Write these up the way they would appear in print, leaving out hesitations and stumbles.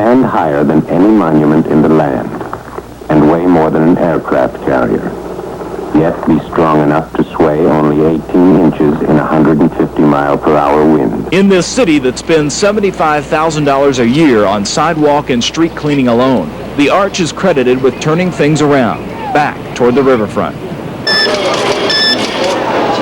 stand higher than any monument in the land and weigh more than an aircraft carrier, yet be strong enough to sway only 18 inches in a 150-mile-per-hour wind. In this city that spends $75,000 a year on sidewalk and street cleaning alone, the Arch is credited with turning things around, back toward the riverfront.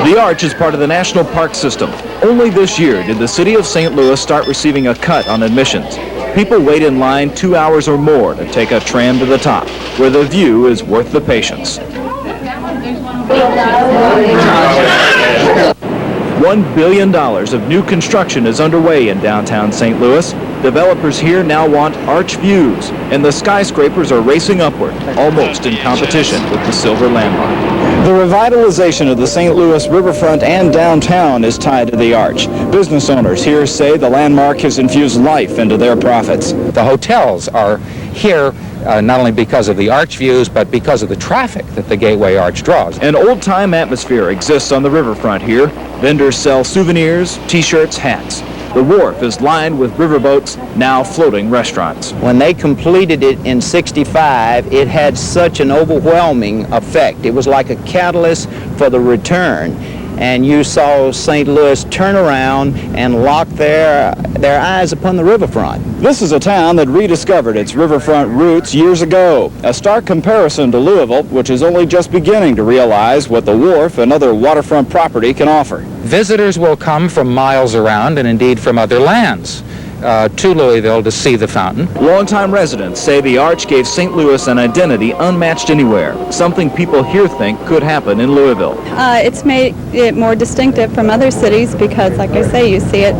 The Arch is part of the National Park System. Only this year did the city of St. Louis start receiving a cut on admissions. People wait in line 2 hours or more to take a tram to the top, where the view is worth the patience. $1 billion of new construction is underway in downtown St. Louis. Developers here now want arch views, and the skyscrapers are racing upward, almost in competition with the Silver Landmark. The revitalization of the St. Louis riverfront and downtown is tied to the Arch. Business owners here say the landmark has infused life into their profits. The hotels are here not only because of the arch views, but because of the traffic that the Gateway Arch draws. An old-time atmosphere exists on the riverfront here. Vendors sell souvenirs, T-shirts, hats. The wharf is lined with riverboats, now floating restaurants. When they completed it in '65, it had such an overwhelming effect. It was like a catalyst for the return. And you saw St. Louis turn around and lock their eyes upon the riverfront. This is a town that rediscovered its riverfront roots years ago. A stark comparison to Louisville, which is only just beginning to realize what the wharf and other waterfront property can offer. Visitors will come from miles around and indeed from other lands to Louisville to see the fountain. Longtime residents say the Arch gave St. Louis an identity unmatched anywhere, something people here think could happen in Louisville. It's made it more distinctive from other cities because, like I say, you see it,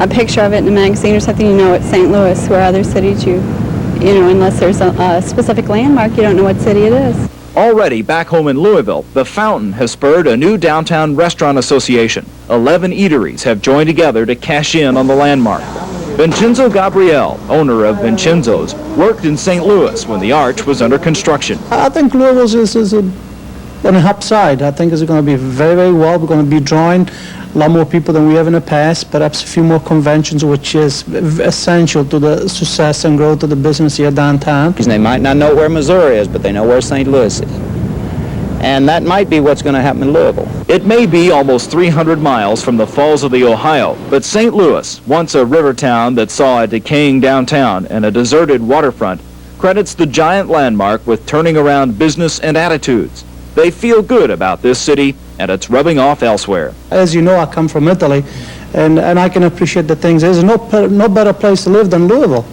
a picture of it in a magazine or something, you know it's St. Louis, where other cities you know, unless there's a specific landmark, you don't know what city it is. Already back home in Louisville, the fountain has spurred a new downtown restaurant association. 11 eateries have joined together to cash in on the landmark. Vincenzo Gabriel, owner of Vincenzo's, worked in St. Louis when the Arch was under construction. I think Louisville is on the upside. I think it's going to be very, very well. We're going to be drawing a lot more people than we have in the past, perhaps a few more conventions, which is essential to the success and growth of the business here downtown. They might not know where Missouri is, but they know where St. Louis is. And that might be what's going to happen in Louisville. It may be almost 300 miles from the Falls of the Ohio, but St. Louis, once a river town that saw a decaying downtown and a deserted waterfront, credits the giant landmark with turning around business and attitudes. They feel good about this city, and it's rubbing off elsewhere. As you know, I come from Italy, and I can appreciate the things. There's no better place to live than Louisville.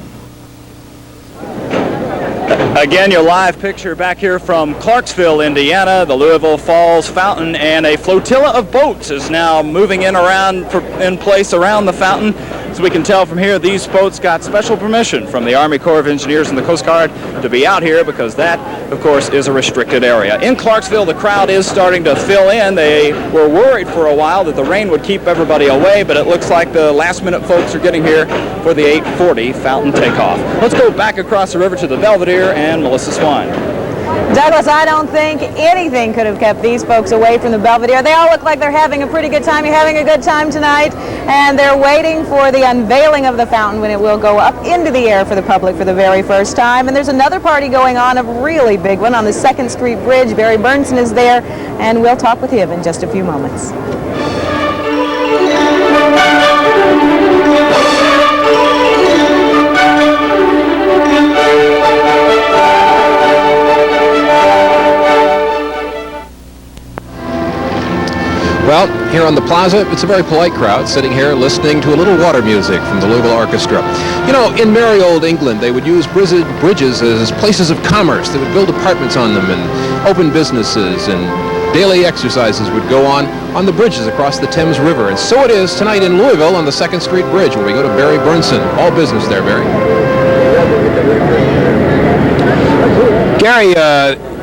Again, your live picture back here from Clarksville, Indiana, the Louisville Falls Fountain, and a flotilla of boats is now moving in place around the fountain. As we can tell from here, these boats got special permission from the Army Corps of Engineers and the Coast Guard to be out here because that, of course, is a restricted area. In Clarksville, the crowd is starting to fill in. They were worried for a while that the rain would keep everybody away, but it looks like the last-minute folks are getting here for the 8:40 fountain takeoff. Let's go back across the river to the Belvedere and Melissa Swine. Douglas, I don't think anything could have kept these folks away from the Belvedere. They all look like they're having a pretty good time. You're having a good time tonight, and they're waiting for the unveiling of the fountain when it will go up into the air for the public for the very first time. And there's another party going on, a really big one, on the 2nd Street Bridge. Barry Burnson is there, and we'll talk with him in just a few moments. Well, here on the plaza, it's a very polite crowd sitting here listening to a little water music from the Louisville Orchestra. You know, in merry old England, they would use bridges as places of commerce. They would build apartments on them and open businesses, and daily exercises would go on the bridges across the Thames River. And so it is tonight in Louisville on the 2nd Street Bridge, where we go to Barry Burnson. All business there, Barry. Gary,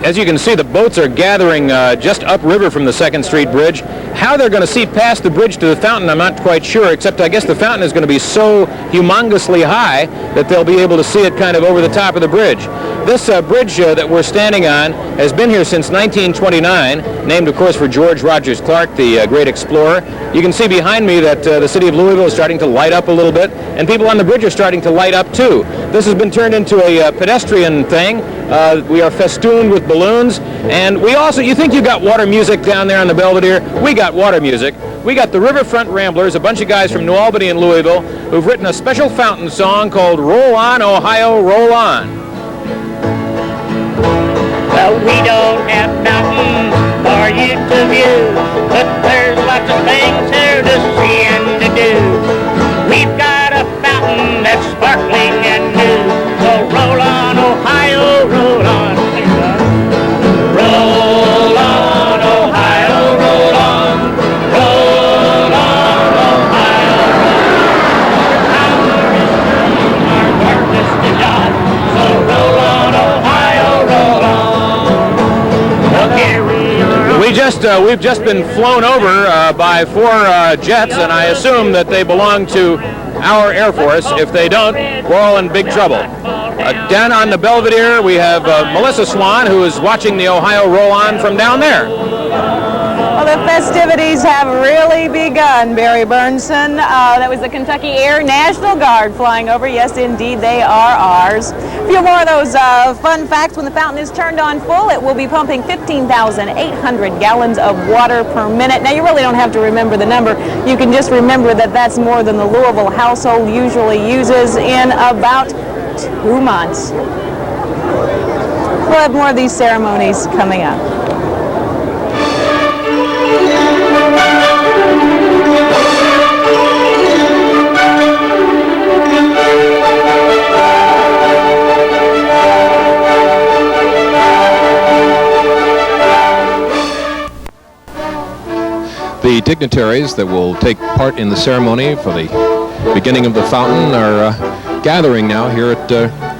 as you can see, the boats are gathering just upriver from the 2nd Street Bridge. How they're going to see past the bridge to the fountain, I'm not quite sure, except I guess the fountain is going to be so humongously high that they'll be able to see it kind of over the top of the bridge. This bridge that we're standing on has been here since 1929, named, of course, for George Rogers Clark, the great explorer. You can see behind me that the city of Louisville is starting to light up a little bit, and people on the bridge are starting to light up, too. This has been turned into a pedestrian thing. We are festooned with balloons, and we also, you think you got water music down there on the Belvedere? We got water music. We got the Riverfront Ramblers, a bunch of guys from New Albany and Louisville, who've written a special fountain song called Roll On, Ohio, Roll On. Well, we don't have mountains for you to view, but there's lots of things here to see and to do. We've got a fountain that's sparkling and new, so roll on, Ohio, roll on. Roll on, Ohio, roll on. Roll on, Ohio, roll on. Our darkness to God, so roll on, Ohio, roll on. We've just been flown over by 4 jets, and I assume that they belong to our Air Force. If they don't, we're all in big trouble. Down on the Belvedere, we have Melissa Swan, who is watching the Ohio roll on from down there. Well, the festivities have really begun, Barry Burnson. That was the Kentucky Air National Guard flying over. Yes, indeed, they are ours. A few more of those fun facts. When the fountain is turned on full, it will be pumping 15,800 gallons of water per minute. Now, you really don't have to remember the number. You can just remember that that's more than the Louisville household usually uses in about 2 months. We'll have more of these ceremonies coming up. The dignitaries that will take part in the ceremony for the beginning of the fountain are gathering now here at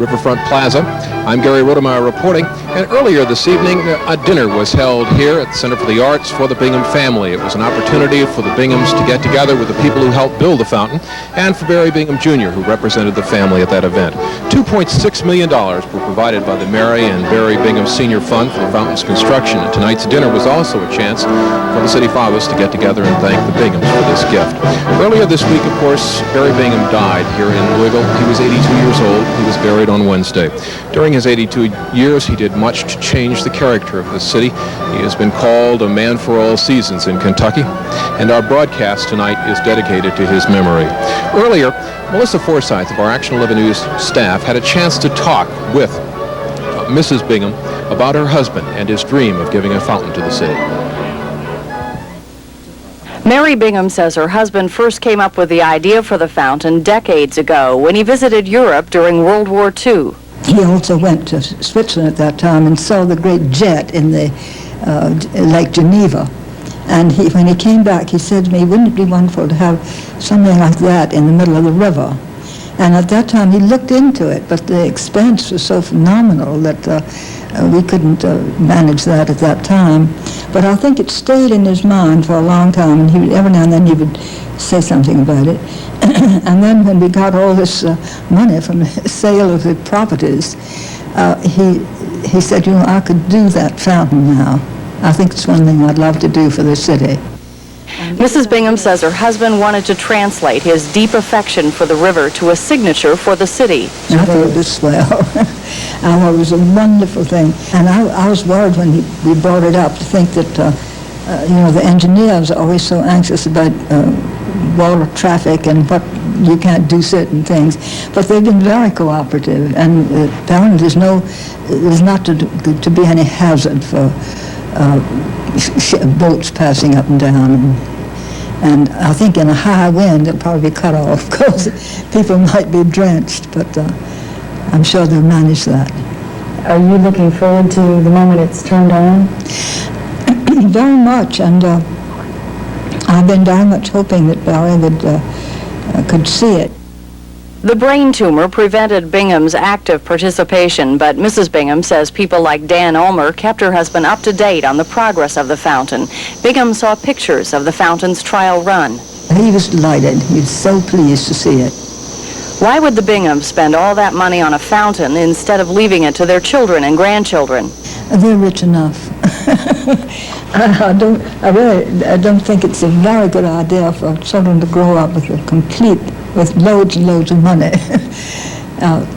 Riverfront Plaza. I'm Gary Rodemeyer reporting, and earlier this evening a dinner was held here at the Center for the Arts for the Bingham family. It was an opportunity for the Binghams to get together with the people who helped build the fountain, and for Barry Bingham Jr., who represented the family at that event. $2.6 million were provided by the Mary and Barry Bingham Senior Fund for the fountain's construction, and tonight's dinner was also a chance for the city fathers to get together and thank the Binghams for this gift. Earlier this week, of course, Barry Bingham died here in Louisville. He was 82 years old. He was buried on Wednesday. During his 82 years, he did much to change the character of this city. He has been called a man for all seasons in Kentucky, and our broadcast tonight is dedicated to his memory. Earlier, Melissa Forsythe of our Action 11 News staff had a chance to talk with Mrs. Bingham about her husband and his dream of giving a fountain to the city. Mary Bingham says her husband first came up with the idea for the fountain decades ago when he visited Europe during World War II. He also went to Switzerland at that time and saw the great jet in the Lake Geneva. And when he came back, he said to me, wouldn't it be wonderful to have something like that in the middle of the river? And at that time, he looked into it, but the expense was so phenomenal that we couldn't manage that at that time. But I think it stayed in his mind for a long time, and every now and then he would say something about it. And then when we got all this money from the sale of the properties, he said, you know, I could do that fountain now. I think it's one thing I'd love to do for the city. Mrs. Bingham says her husband wanted to translate his deep affection for the river to a signature for the city. I thought it was swell. I thought it was a wonderful thing. And I was worried when we brought it up to think that, you know, the engineers are always so anxious about water traffic and what you can't do certain things. But they've been very cooperative, and apparently there's not to be any hazard for boats passing up and down. And I think in a high wind it'll probably be cut off because people might be drenched, but I'm sure they'll manage that. Are you looking forward to the moment it's turned on? Very much, and I've been very much hoping that Barry could see it. The brain tumor prevented Bingham's active participation, but Mrs. Bingham says people like Dan Ulmer kept her husband up to date on the progress of the fountain. Bingham saw pictures of the fountain's trial run. He was delighted. He was so pleased to see it. Why would the Binghams spend all that money on a fountain instead of leaving it to their children and grandchildren? They're rich enough. I don't think it's a very good idea for children to grow up with loads and loads of money.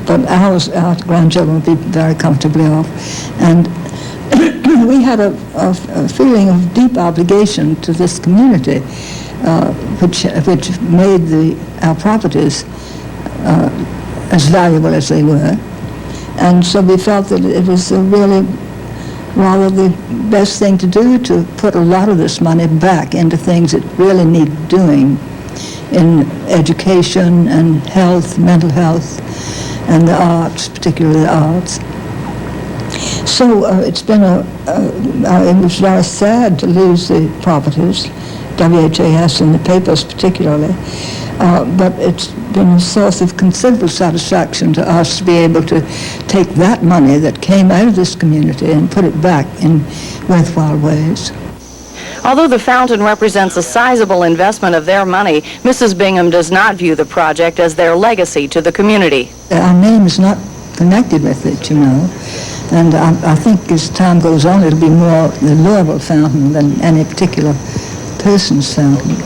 But our grandchildren would be very comfortably off. And we had a feeling of deep obligation to this community, which made our properties as valuable as they were. And so we felt that it was really rather the best thing to do to put a lot of this money back into things that really need doing in education and health, mental health, and the arts, particularly the arts. So it's been it was very sad to lose the properties, WHAS and the papers particularly, but it's been a source of considerable satisfaction to us to be able to take that money that came out of this community and put it back in worthwhile ways. Although the fountain represents a sizable investment of their money, Mrs. Bingham does not view the project as their legacy to the community. Our name is not connected with it, you know, and I think as time goes on it'll be more the Louisville fountain than any particular person's fountain.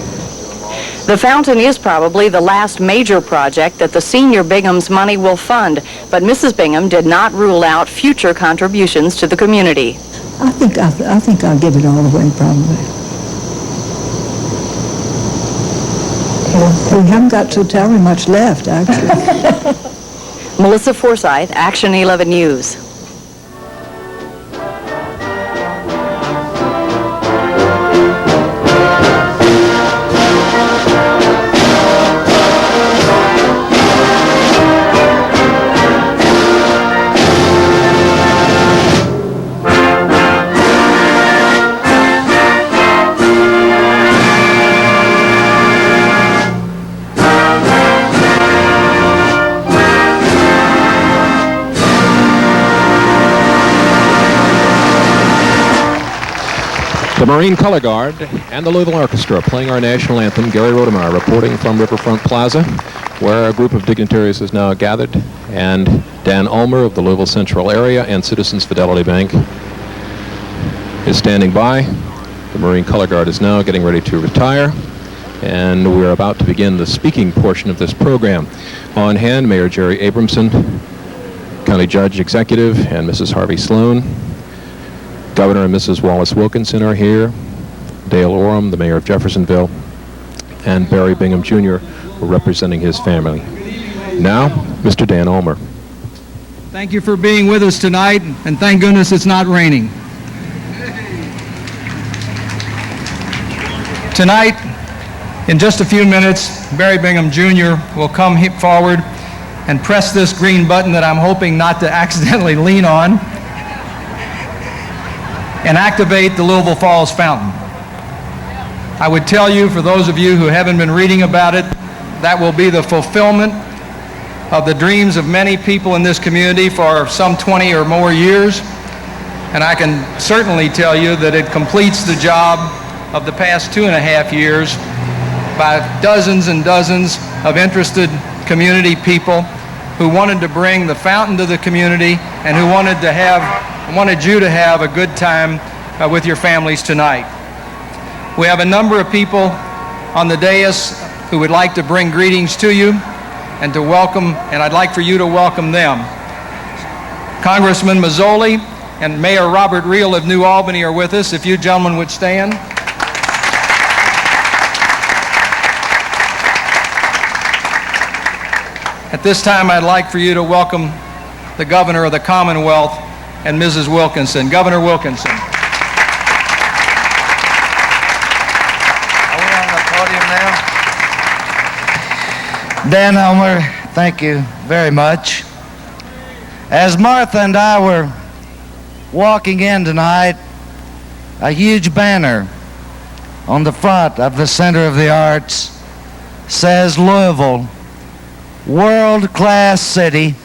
The fountain is probably the last major project that the senior Bingham's money will fund, but Mrs. Bingham did not rule out future contributions to the community. I think I'll give it all away, probably. We haven't got so terribly much left, actually. Melissa Forsyth, Action 11 News. The Marine Color Guard and the Louisville Orchestra playing our national anthem. Gary Rodemeyer reporting from Riverfront Plaza, where a group of dignitaries is now gathered, and Dan Ulmer of the Louisville Central area and Citizens Fidelity Bank is standing by. The Marine Color Guard is now getting ready to retire, and we're about to begin the speaking portion of this program. On hand, Mayor Jerry Abramson, County Judge Executive, and Mrs. Harvey Sloan. Governor and Mrs. Wallace Wilkinson are here, Dale Orem, the mayor of Jeffersonville, and Barry Bingham Jr. representing his family. Now, Mr. Dan Ulmer. Thank you for being with us tonight, and thank goodness it's not raining. Tonight, in just a few minutes, Barry Bingham Jr. will come forward and press this green button that I'm hoping not to accidentally lean on, and activate the Louisville Falls Fountain. I would tell you, for those of you who haven't been reading about it, that will be the fulfillment of the dreams of many people in this community for some 20 or more years. And I can certainly tell you that it completes the job of the past 2.5 years by dozens and dozens of interested community people who wanted to bring the fountain to the community and who wanted you to have a good time with your families tonight. We have a number of people on the dais who would like to bring greetings to you and to welcome, and I'd like for you to welcome them. Congressman Mazzoli and Mayor Robert Reel of New Albany are with us. If you gentlemen would stand. At this time, I'd like for you to welcome the Governor of the Commonwealth and Mrs. Wilkinson. Governor Wilkinson. Are we on the podium now? Dan Ulmer, thank you very much. As Martha and I were walking in tonight, a huge banner on the front of the Center of the Arts says Louisville, world-class city.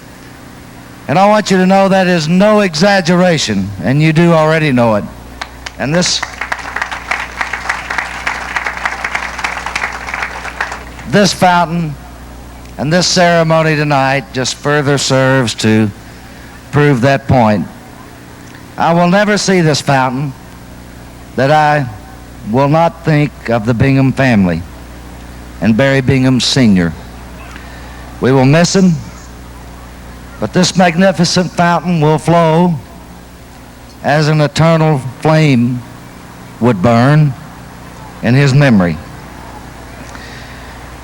And I want you to know that is no exaggeration, and you do already know it. And this fountain and this ceremony tonight just further serves to prove that point. I will never see this fountain that I will not think of the Bingham family and Barry Bingham Sr. We will miss him, but this magnificent fountain will flow as an eternal flame would burn in his memory.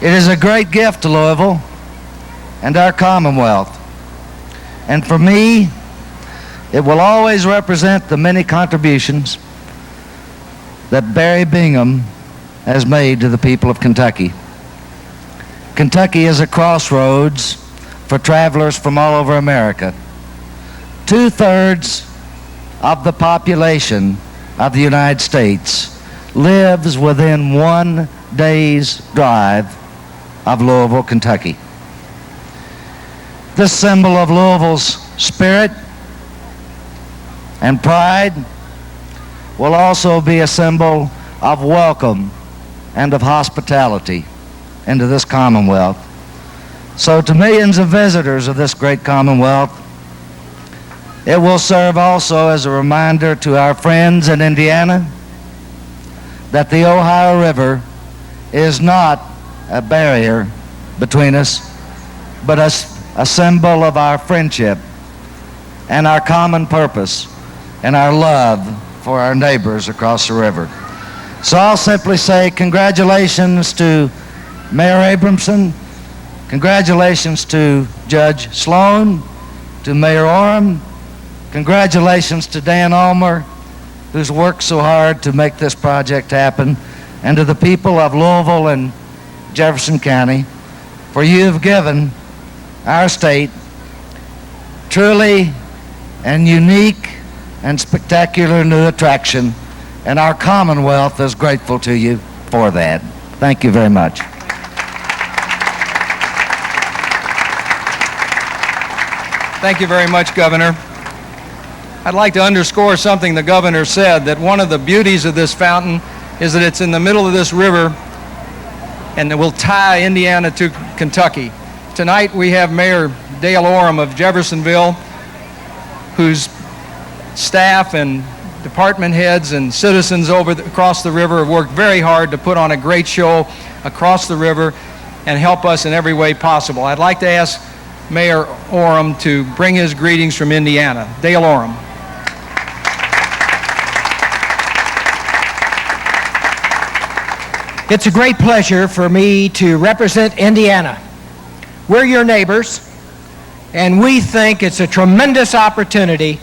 It is a great gift to Louisville and our Commonwealth. And for me, it will always represent the many contributions that Barry Bingham has made to the people of Kentucky. Kentucky is a crossroads for travelers from all over America. 2/3 of the population of the United States lives within 1 day's drive of Louisville, Kentucky. This symbol of Louisville's spirit and pride will also be a symbol of welcome and of hospitality into this Commonwealth. So to millions of visitors of this great Commonwealth, it will serve also as a reminder to our friends in Indiana that the Ohio River is not a barrier between us, but a symbol of our friendship and our common purpose and our love for our neighbors across the river. So I'll simply say congratulations to Mayor Abramson, congratulations to Judge Sloan, to Mayor Orem, congratulations to Dan Ulmer, who's worked so hard to make this project happen, and to the people of Louisville and Jefferson County, for you have given our state truly and unique and spectacular new attraction, and our Commonwealth is grateful to you for that. Thank you very much. Thank you very much, Governor. I'd like to underscore something the Governor said, that one of the beauties of this fountain is that it's in the middle of this river and it will tie Indiana to Kentucky. Tonight we have Mayor Dale Orem of Jeffersonville, whose staff and department heads and citizens across the river have worked very hard to put on a great show across the river and help us in every way possible. I'd like to ask Mayor Orem to bring his greetings from Indiana. Dale Orem. It's a great pleasure for me to represent Indiana. We're your neighbors, and we think it's a tremendous opportunity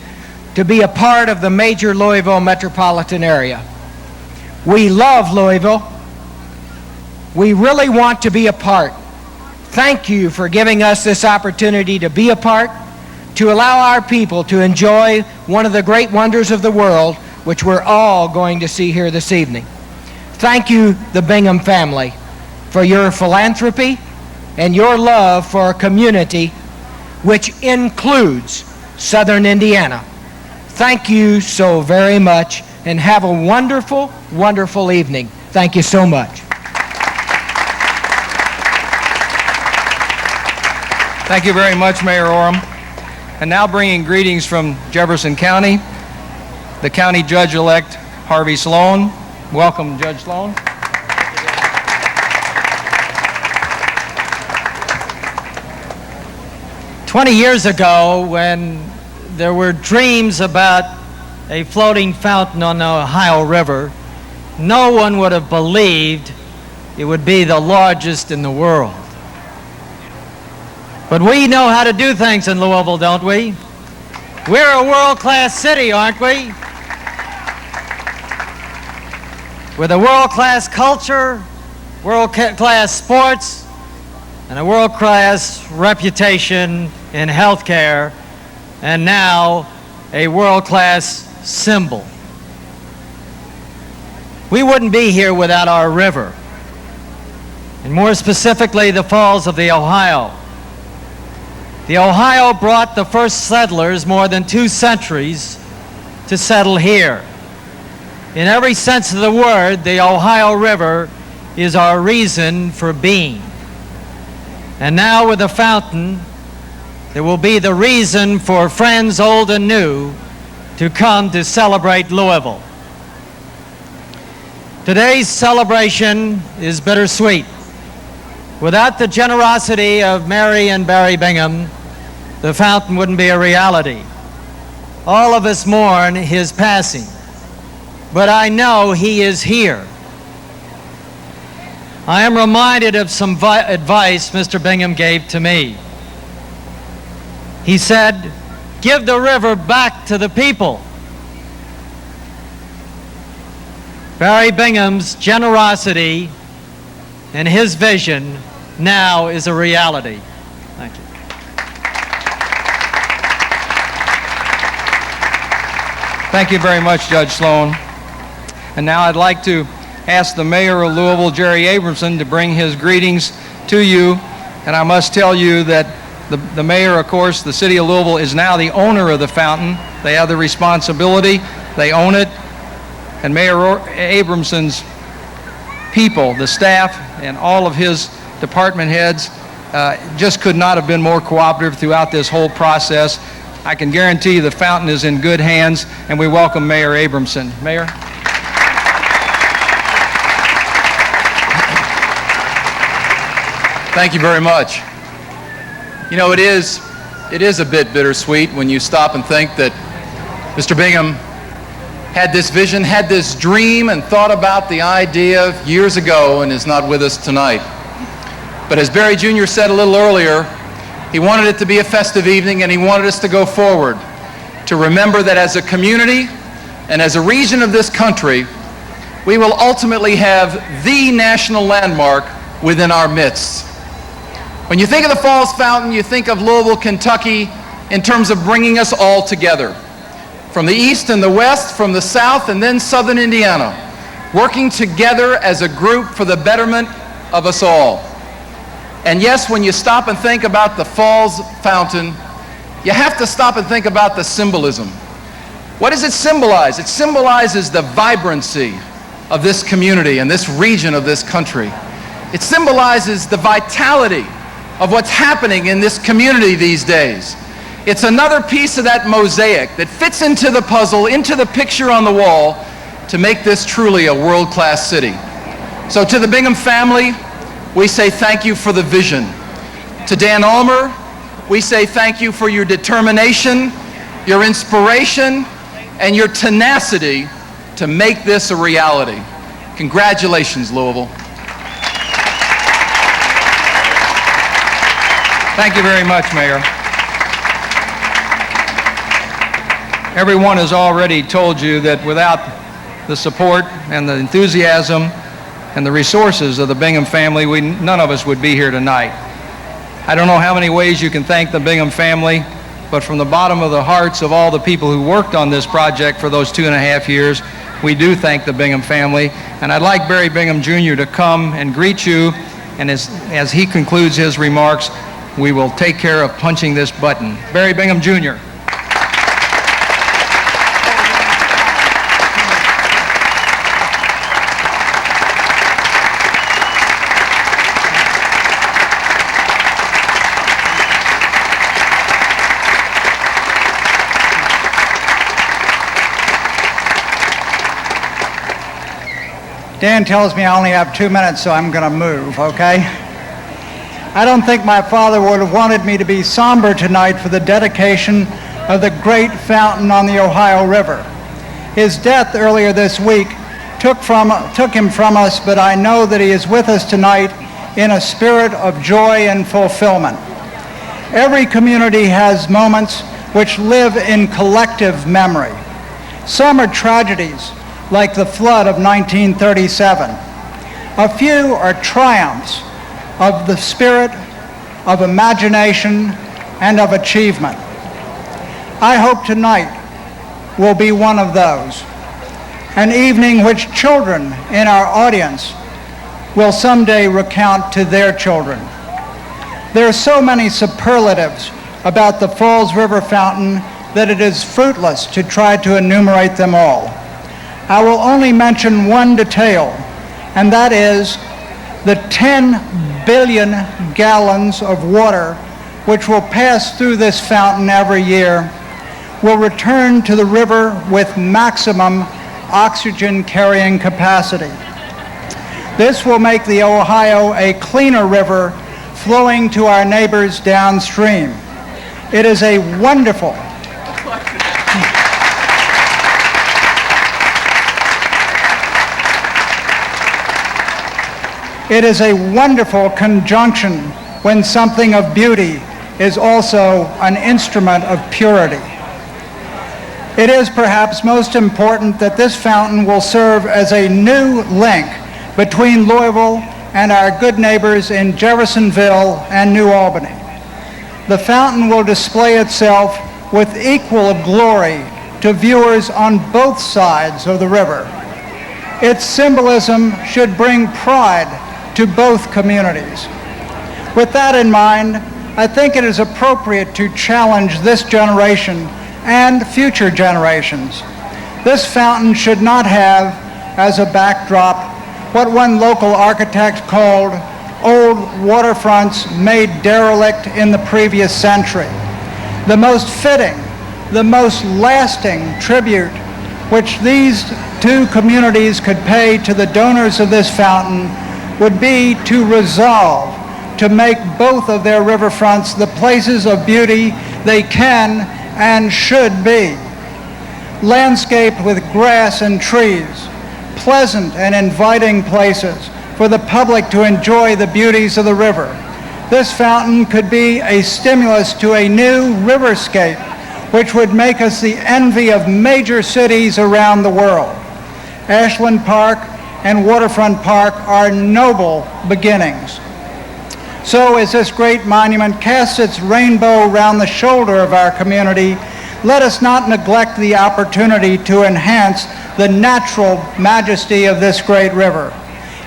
to be a part of the major Louisville metropolitan area. We love Louisville. We really want to be a part. Thank you for giving us this opportunity to be a part, to allow our people to enjoy one of the great wonders of the world, which we're all going to see here this evening. Thank you, the Bingham family, for your philanthropy and your love for our community, which includes Southern Indiana. Thank you so very much, and have a wonderful, wonderful evening. Thank you so much. Thank you very much, Mayor Orem. And now bringing greetings from Jefferson County, the County Judge-elect Harvey Sloan. Welcome, Judge Sloan. "20 years ago, when there were dreams about a floating fountain on the Ohio River, no one would have believed it would be the largest in the world. But we know how to do things in Louisville, don't we? We're a world-class city, aren't we? With a world-class culture, world-class sports, and a world-class reputation in healthcare, and now a world-class symbol. We wouldn't be here without our river, and more specifically the Falls of the Ohio, The Ohio brought the first settlers more than 2 centuries to settle here. In every sense of the word, the Ohio River is our reason for being. And now with the fountain, there will be the reason for friends old and new to come to celebrate Louisville. Today's celebration is bittersweet. Without the generosity of Mary and Barry Bingham, the fountain wouldn't be a reality. All of us mourn his passing, but I know he is here. I am reminded of some advice Mr. Bingham gave to me. He said, "Give the river back to the people." Barry Bingham's generosity and his vision now is a reality. Thank you. Thank you very much, Judge Sloan. And now I'd like to ask the mayor of Louisville, Jerry Abramson, to bring his greetings to you. And I must tell you that the mayor, of course, the city of Louisville is now the owner of the fountain. They have the responsibility. They own it. And Mayor Abramson's people, the staff, and all of his department heads just could not have been more cooperative throughout this whole process. I can guarantee you the fountain is in good hands, and we welcome Mayor Abramson. Mayor? Thank you very much. You know, it is a bit bittersweet when you stop and think that Mr. Bingham had this vision, had this dream, and thought about the idea years ago and is not with us tonight. But as Barry Jr. said a little earlier, he wanted it to be a festive evening, and he wanted us to go forward, to remember that as a community and as a region of this country, we will ultimately have the national landmark within our midst. When you think of the Falls Fountain, you think of Louisville, Kentucky, in terms of bringing us all together. From the east and the west, from the south and then southern Indiana, working together as a group for the betterment of us all. And yes, when you stop and think about the Falls Fountain, you have to stop and think about the symbolism. What does it symbolize? It symbolizes the vibrancy of this community and this region of this country. It symbolizes the vitality of what's happening in this community these days. It's another piece of that mosaic that fits into the puzzle, into the picture on the wall, to make this truly a world-class city. So to the Bingham family, we say thank you for the vision. To Dan Ulmer, we say thank you for your determination, your inspiration, and your tenacity to make this a reality. Congratulations, Louisville. Thank you very much, Mayor. Everyone has already told you that without the support and the enthusiasm and the resources of the Bingham family, none of us would be here tonight. I don't know how many ways you can thank the Bingham family, but from the bottom of the hearts of all the people who worked on this project for those 2.5 years, we do thank the Bingham family. And I'd like Barry Bingham Jr. to come and greet you, and as he concludes his remarks, we will take care of punching this button. Barry Bingham Jr. Dan tells me I only have 2 minutes, so I'm going to move, okay? I don't think my father would have wanted me to be somber tonight for the dedication of the great fountain on the Ohio River. His death earlier this week took him from us, but I know that he is with us tonight in a spirit of joy and fulfillment. Every community has moments which live in collective memory. Some are tragedies, like the flood of 1937. A few are triumphs of the spirit, of imagination, and of achievement. I hope tonight will be one of those, an evening which children in our audience will someday recount to their children. There are so many superlatives about the Falls River Fountain that it is fruitless to try to enumerate them all. I will only mention one detail, and that is the 10 billion gallons of water which will pass through this fountain every year will return to the river with maximum oxygen carrying capacity. This will make the Ohio a cleaner river flowing to our neighbors downstream. It is a wonderful It is a wonderful conjunction when something of beauty is also an instrument of purity. It is perhaps most important that this fountain will serve as a new link between Louisville and our good neighbors in Jeffersonville and New Albany. The fountain will display itself with equal glory to viewers on both sides of the river. Its symbolism should bring pride to both communities. With that in mind, I think it is appropriate to challenge this generation and future generations. This fountain should not have, as a backdrop, what one local architect called old waterfronts made derelict in the previous century. The most fitting, the most lasting tribute which these two communities could pay to the donors of this fountain would be to resolve to make both of their riverfronts the places of beauty they can and should be. Landscaped with grass and trees, pleasant and inviting places for the public to enjoy the beauties of the river. This fountain could be a stimulus to a new riverscape, which would make us the envy of major cities around the world. Ashland Park and Waterfront Park are noble beginnings. So as this great monument casts its rainbow round the shoulder of our community, let us not neglect the opportunity to enhance the natural majesty of this great river.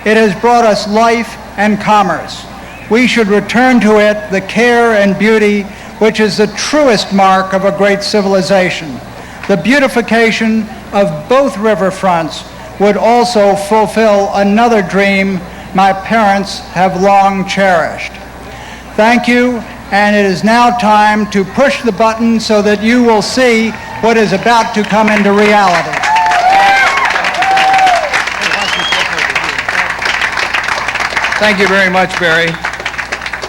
It has brought us life and commerce. We should return to it the care and beauty which is the truest mark of a great civilization. The beautification of both riverfronts would also fulfill another dream my parents have long cherished. Thank you, and it is now time to push the button so that you will see what is about to come into reality. Thank you very much, Barry.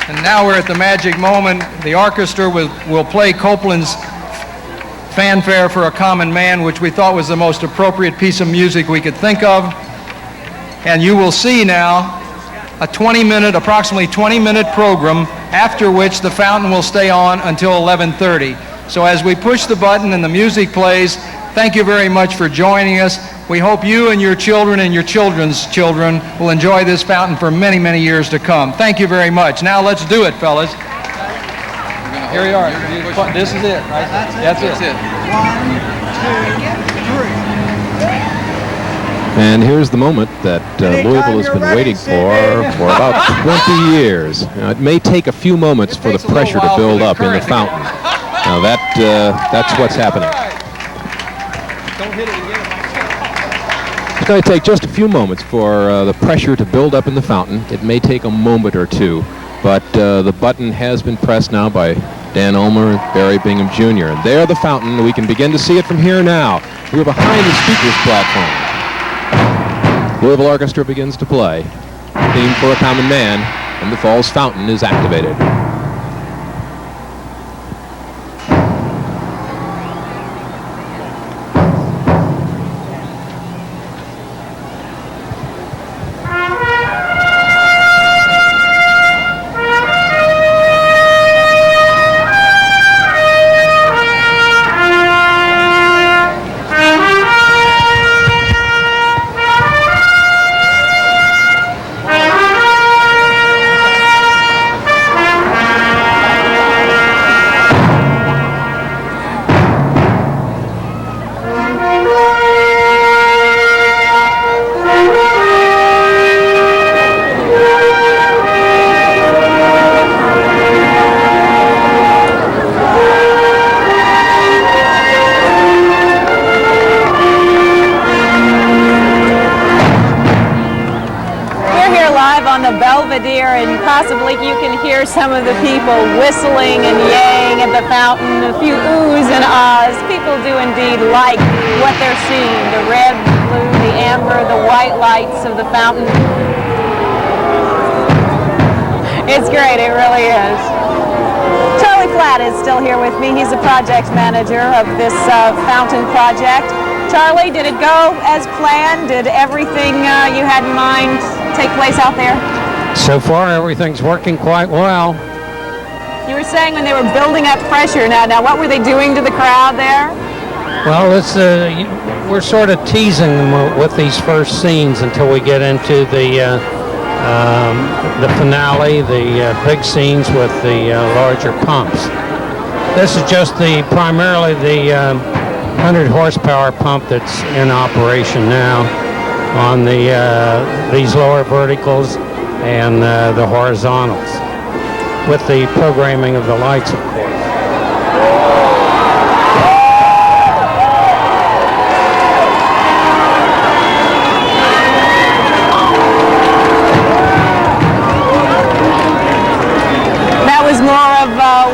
And now we're at the magic moment. The orchestra will play Copeland's Fanfare for a Common Man, which we thought was the most appropriate piece of music we could think of. And you will see now a approximately 20-minute program, after which the fountain will stay on until 11:30. So as we push the button and the music plays, thank you very much for joining us. We hope you and your children and your children's children will enjoy this fountain for many, many years to come. Thank you very much. Now let's do it, fellas. Here we are. This is it, right? That's it. 1, 2, 3. And here's the moment that Louisville has been waiting for about 20 years. Now, it may take a few moments for the pressure to build up in the fountain. Now that's what's happening. Don't hit it again. It's going to take just a few moments for the pressure to build up in the fountain. It may take a moment or two, but the button has been pressed now by Dan Ulmer and Barry Bingham Jr. And there the fountain. We can begin to see it from here now. We're behind the speakers platform. Louisville Orchestra begins to play. Theme for a Common Man, and the Falls Fountain is activated. public. You can hear some of the people whistling and yaying at the fountain, a few oohs and ahs. People do indeed like what they're seeing, the red, blue, the amber, the white lights of the fountain. It's great, it really is. Charlie Flatt is still here with me. He's the project manager of this fountain project. Charlie, did it go as planned? Did everything you had in mind take place out there? So far, everything's working quite well. You were saying when they were building up pressure. Now what were they doing to the crowd there? Well, it's we're sort of teasing them with these first scenes until we get into the finale, the big scenes with the larger pumps. This is just primarily the 100 horsepower pump that's in operation now on these lower verticals and the horizontals, with the programming of the lights, of course.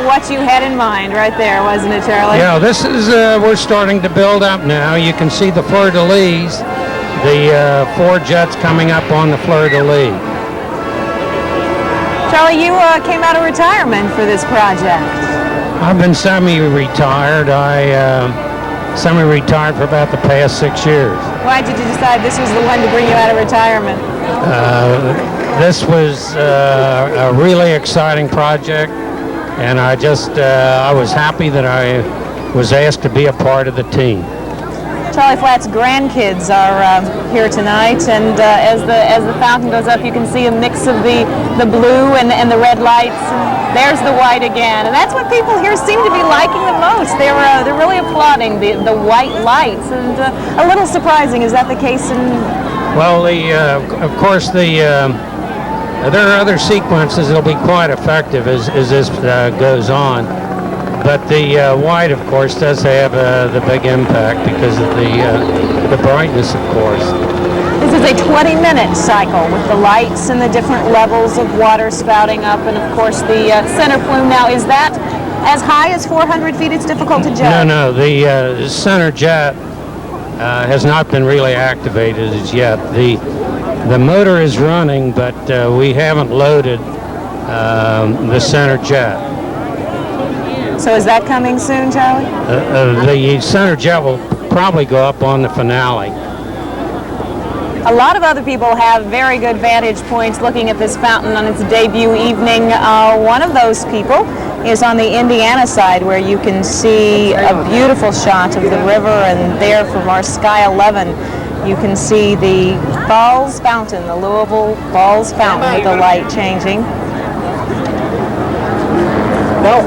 What you had in mind right there, wasn't it, Charlie? Yeah, this is, we're starting to build up now. You can see the fleur-de-lis, the 4 jets coming up on the fleur-de-lis. Charlie, you came out of retirement for this project. I've been semi-retired. I semi-retired for about the past 6 years. Why did you decide this was the one to bring you out of retirement? This was a really exciting project. And I was happy that I was asked to be a part of the team. Charlie Flatt's grandkids are here tonight, and as the fountain goes up, you can see a mix of the blue and the red lights. And there's the white again, and that's what people here seem to be liking the most. They're really applauding the white lights, and a little surprising. Is that the case in? Well, of course, there are other sequences that'll be quite effective as this goes on, but the white, of course, does have the big impact because of the brightness, of course. This is a 20-minute cycle with the lights and the different levels of water spouting up, and of course the center plume. Now, is that as high as 400 feet? It's difficult to judge. No, the center jet has not been really activated as yet. The motor is running, but we haven't loaded the center jet. So is that coming soon, Charlie? The center jet will probably go up on the finale. A lot of other people have very good vantage points looking at this fountain on its debut evening. One of those people is on the Indiana side, where you can see a beautiful shot of the river, and there from our Sky 11, you can see the Falls Fountain, the Louisville Falls Fountain with the light changing. No,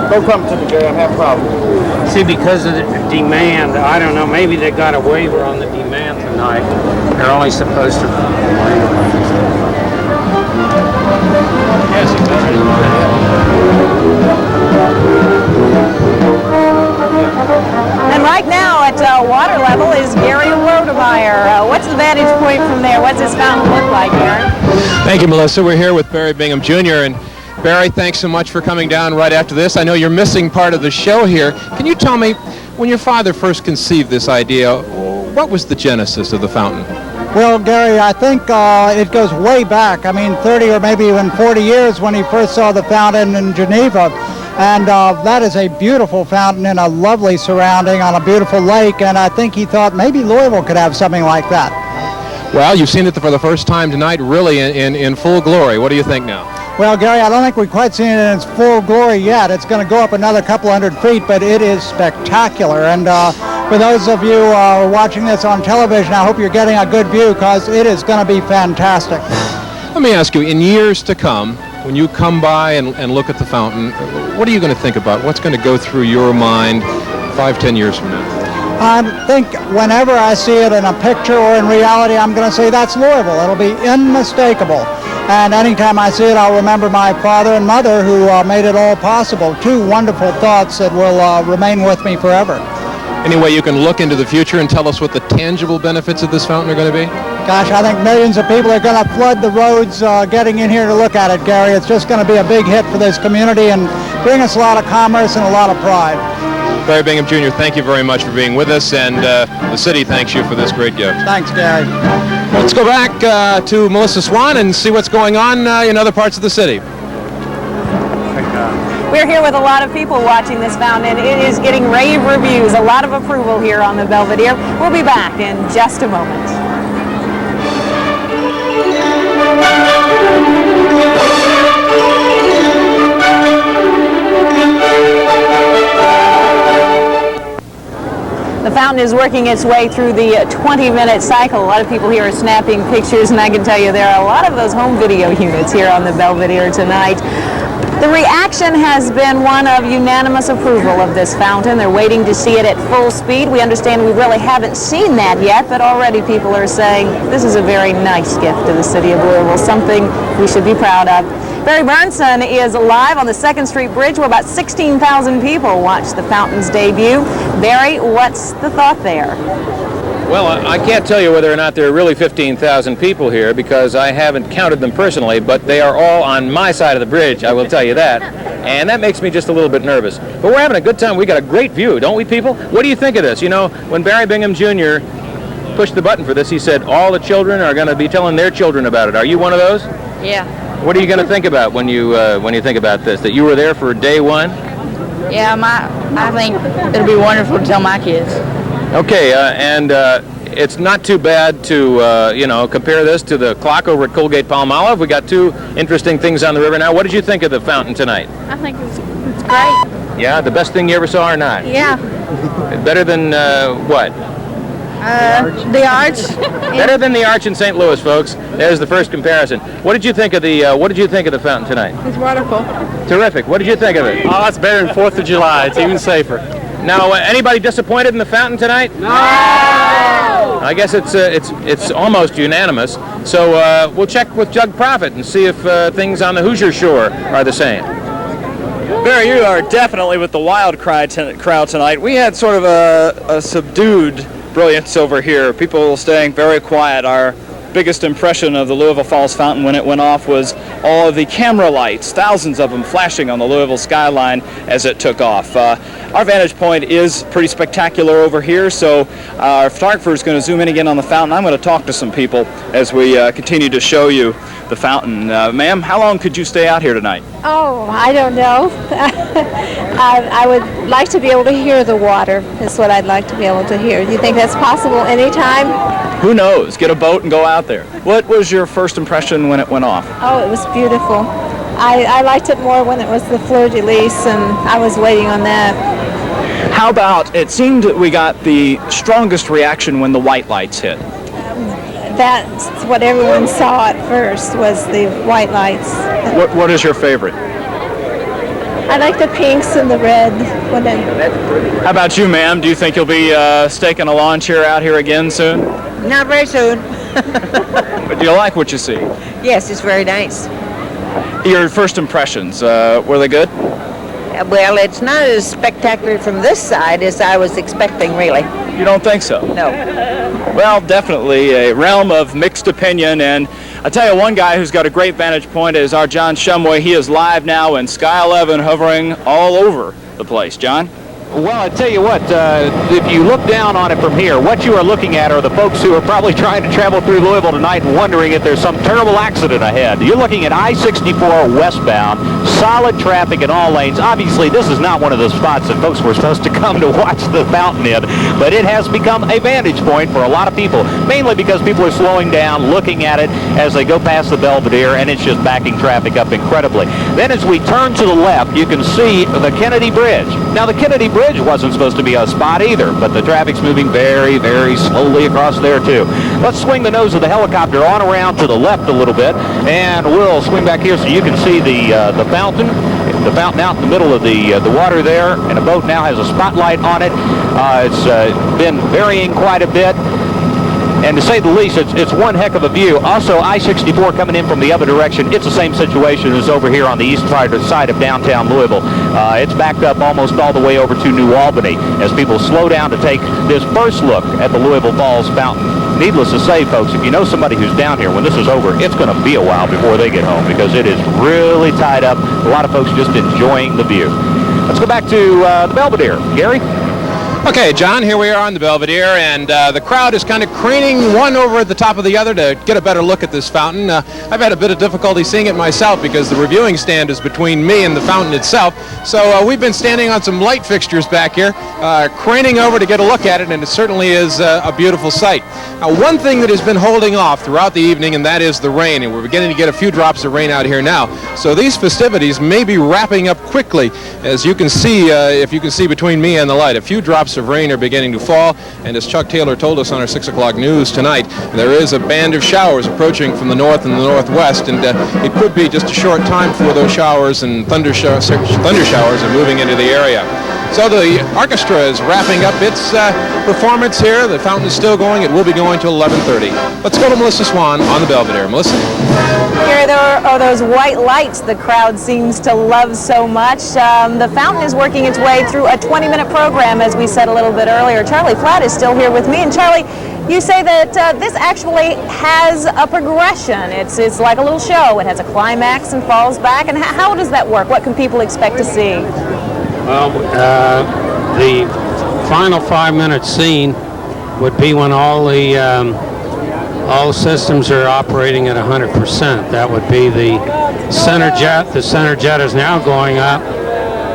don't come to me, Jerry. I have a problem. See, because of the demand, I don't know, maybe they got a waiver on the demand tonight. They're only supposed to... And right now at water level is Gary Rodemeyer. What's the vantage point from there? What's this fountain look like, Gary? Thank you, Melissa. We're here with Barry Bingham Jr. And Barry, thanks so much for coming down right after this. I know you're missing part of the show here. Can you tell me, when your father first conceived this idea, what was the genesis of the fountain? Well, Gary, I think it goes way back. I mean, 30 or maybe even 40 years when he first saw the fountain in Geneva. And that is a beautiful fountain in a lovely surrounding on a beautiful lake. And I think he thought maybe Louisville could have something like that. Well, you've seen it for the first time tonight, really in full glory. What do you think now? Well, Gary, I don't think we've quite seen it in its full glory yet. It's going to go up another couple hundred feet, but it is spectacular. And for those of you watching this on television, I hope you're getting a good view, because it is going to be fantastic. Let me ask you, in years to come, when you come by and look at the fountain, what are you going to think about? What's going to go through your mind 5-10 years from now? I think whenever I see it in a picture or in reality, I'm going to say that's Louisville. It'll be unmistakable. And anytime I see it, I'll remember my father and mother who made it all possible. Two wonderful thoughts that will remain with me forever. Any way you can look into the future and tell us what the tangible benefits of this fountain are going to be? Gosh, I think millions of people are going to flood the roads getting in here to look at it, Gary. It's just going to be a big hit for this community and bring us a lot of commerce and a lot of pride. Barry Bingham Jr., thank you very much for being with us, and the city thanks you for this great gift. Thanks, Gary. Let's go back to Melissa Swan and see what's going on in other parts of the city. We're here with a lot of people watching this fountain, and it is getting rave reviews, a lot of approval here on the Belvedere. We'll be back in just a moment. The fountain is working its way through the 20-minute cycle. A lot of people here are snapping pictures, and I can tell you there are a lot of those home video units here on the Belvedere tonight. The reaction has been one of unanimous approval of this fountain. They're waiting to see it at full speed. We understand we really haven't seen that yet, but already people are saying this is a very nice gift to the city of Louisville, something we should be proud of. Barry Burnson is live on the 2nd Street Bridge where about 16,000 people watched the fountain's debut. Barry, what's the thought there? Well, I can't tell you whether or not there are really 15,000 people here because I haven't counted them personally, but they are all on my side of the bridge, I will tell you that. And that makes me just a little bit nervous. But we're having a good time. We got a great view, don't we, people? What do you think of this? You know, when Barry Bingham Jr. pushed the button for this, he said all the children are going to be telling their children about it. Are you one of those? Yeah. What are you going to think about when you think about this? That you were there for day one? Yeah, I think it'll be wonderful to tell my kids. Okay, and it's not too bad to, compare this to the clock over at Colgate Palmolive. We got two interesting things on the river now. What did you think of the fountain tonight? I think it's great. Yeah, the best thing you ever saw or not? Yeah. Better than what? The arch. Better than the arch in St. Louis, folks. There's the first comparison. What did you think of the fountain tonight? It's wonderful. Terrific. What did you think of it? Oh, that's better than 4th of July. It's even safer. Now, anybody disappointed in the fountain tonight? No! I guess it's almost unanimous. So we'll check with Jug Profit and see if things on the Hoosier Shore are the same. Barry, you are definitely with the wild crowd tonight. We had sort of a subdued brilliance over here. People staying very quiet. Our biggest impression of the Louisville Falls Fountain when it went off was all of the camera lights, thousands of them flashing on the Louisville skyline as it took off. Our vantage point is pretty spectacular over here, so our photographer is going to zoom in again on the fountain. I'm going to talk to some people as we continue to show you the fountain. Ma'am, how long could you stay out here tonight? Oh, I don't know. I would like to be able to hear the water, is what I'd like to be able to hear. Do you think that's possible anytime? Who knows? Get a boat and go out there. What was your first impression when it went off? Oh, it was beautiful. I liked it more when it was the fleur-de-lis, and I was waiting on that. How about, it seemed that we got the strongest reaction when the white lights hit. That's what everyone saw at first, was the white lights. What is your favorite? I like the pinks and the red. How about you, ma'am? Do you think you'll be staking a lawn chair out here again soon? Not very soon. But do you like what you see? Yes, it's very nice. Your first impressions, were they good? Well, it's not as spectacular from this side as I was expecting, really. You don't think so? No. Well, definitely a realm of mixed opinion, and I tell you, one guy who's got a great vantage point is our John Shumway. He is live now in Sky 11, hovering all over the place. John? Well, I tell you what, if you look down on it from here, what you are looking at are the folks who are probably trying to travel through Louisville tonight and wondering if there's some terrible accident ahead. You're looking at I-64 westbound, solid traffic in all lanes. Obviously, this is not one of the spots that folks were supposed to come to watch the fountain in, but it has become a vantage point for a lot of people, mainly because people are slowing down, looking at it as they go past the Belvedere, and it's just backing traffic up incredibly. Then as we turn to the left, you can see the Kennedy Bridge. Now, the Kennedy Bridge wasn't supposed to be a spot either, but the traffic's moving very, very slowly across there too. Let's swing the nose of the helicopter on around to the left a little bit, and we'll swing back here so you can see the fountain. The fountain out in the middle of the water there, and a boat now has a spotlight on it. It's been varying quite a bit. And to say the least, it's one heck of a view. Also, I-64 coming in from the other direction, it's the same situation as over here on the east side of downtown Louisville. It's backed up almost all the way over to New Albany as people slow down to take this first look at the Louisville Falls Fountain. needless to say, folks, if you know somebody who's down here, when this is over, it's going to be a while before they get home because it is really tied up. A lot of folks just enjoying the view. Let's go back to the Belvedere. Gary? Okay, John, here we are on the Belvedere, and the crowd is kind of craning one over at the top of the other to get a better look at this fountain. I've had a bit of difficulty seeing it myself because the reviewing stand is between me and the fountain itself. So we've been standing on some light fixtures back here, craning over to get a look at it, and it certainly is a beautiful sight. Now, one thing that has been holding off throughout the evening, and that is the rain, and we're beginning to get a few drops of rain out here now. So these festivities may be wrapping up quickly, as you can see, if you can see between me and the light. A few drops of rain are beginning to fall, and as Chuck Taylor told us on our 6 o'clock news tonight, there is a band of showers approaching from the north and the northwest, and it could be just a short time before those showers and thunder showers are moving into the area. So the orchestra is wrapping up its performance here. The fountain is still going. It will be going till 11:30. Let's go to Melissa Swan on the Belvedere. Melissa? Here are those white lights the crowd seems to love so much. The fountain is working its way through a 20-minute program, as we said a little bit earlier. Charlie Flatt is still here with me. And Charlie, you say that this actually has a progression. It's like a little show. It has a climax and falls back. And how does that work? What can people expect to see? Well, the final 5-minute scene would be when all systems are operating at 100%. That would be the center jet. The center jet is now going up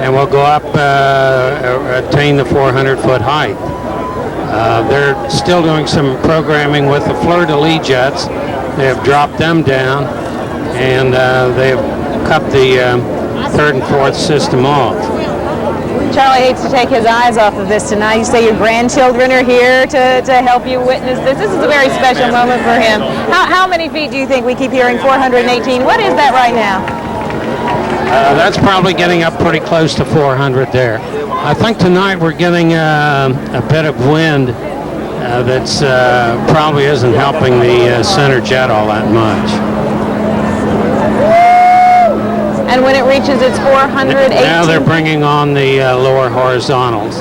and will go up, attain the 400-foot height. They're still doing some programming with the fleur-de-lis jets. They have dropped them down, and they have cut the third and fourth system off. Charlie hates to take his eyes off of this tonight. You say your grandchildren are here to help you witness this. This is a very special moment for him. How many feet do you think we keep hearing? 418. What is that right now? That's probably getting up pretty close to 400 there. I think tonight we're getting a bit of wind that's probably isn't helping the center jet all that much. And when it reaches its 418... Now they're bringing on the lower horizontals.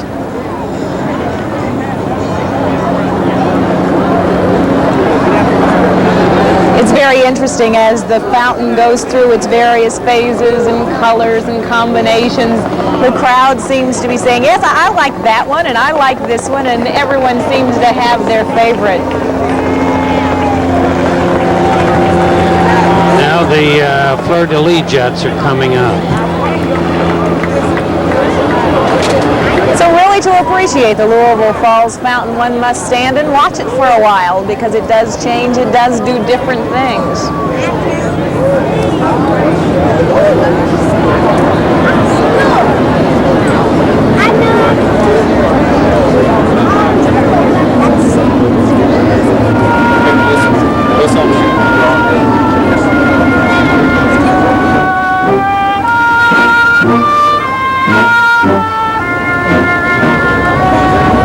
It's very interesting as the fountain goes through its various phases and colors and combinations. The crowd seems to be saying, yes, I like that one and I like this one, and everyone seems to have their favorite. Now the fleur-de-lis jets are coming up. So really, to appreciate the Louisville Falls Fountain, one must stand and watch it for a while because it does change, it does do different things.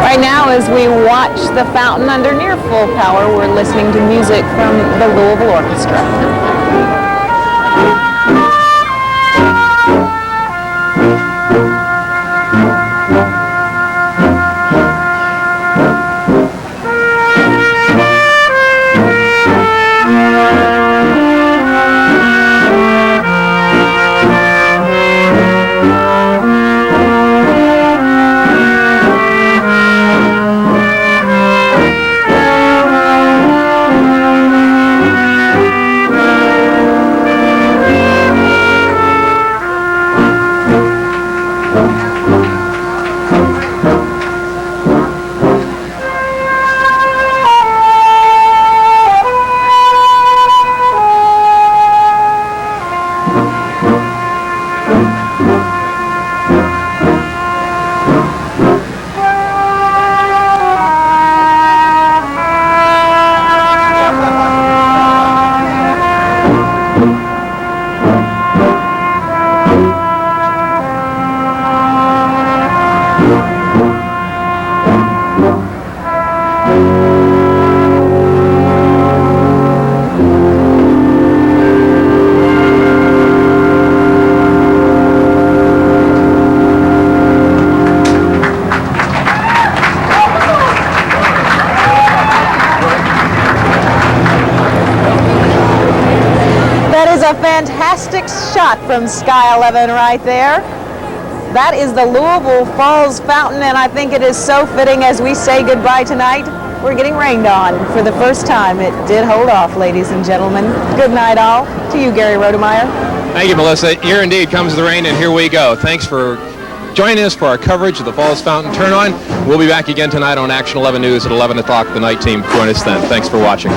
Right now, as we watch the fountain under near full power, we're listening to music from the Louisville Orchestra. shot from Sky 11 right there. That is the Louisville Falls Fountain, and I think it is so fitting as we say goodbye tonight. We're getting rained on for the first time. It did hold off, ladies and gentlemen. Good night, all. To you, Gary Rodemeyer. Thank you, Melissa. Here indeed comes the rain, and here we go. Thanks for joining us for our coverage of the Falls Fountain Turn On. We'll be back again tonight on Action 11 News at 11 o'clock. The night team, join us then. Thanks for watching.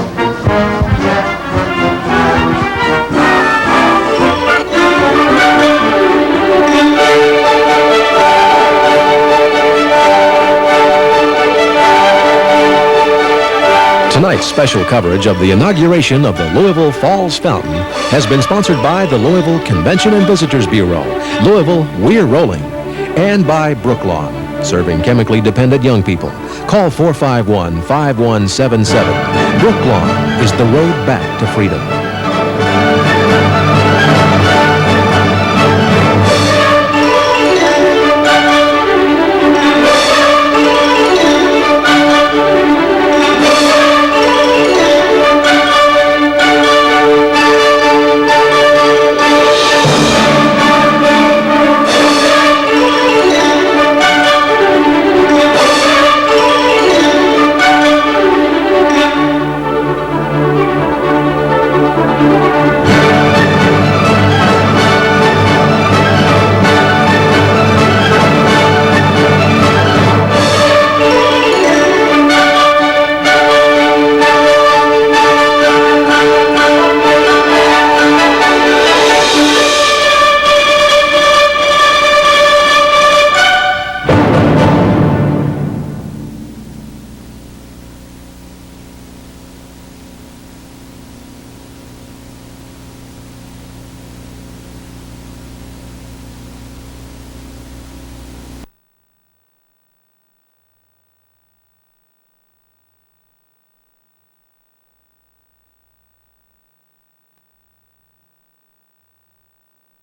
Tonight's special coverage of the inauguration of the Louisville Falls Fountain has been sponsored by the Louisville Convention and Visitors Bureau, Louisville We're Rolling, and by Brooklawn, serving chemically dependent young people. Call 451-5177. Brooklawn is the road back to freedom.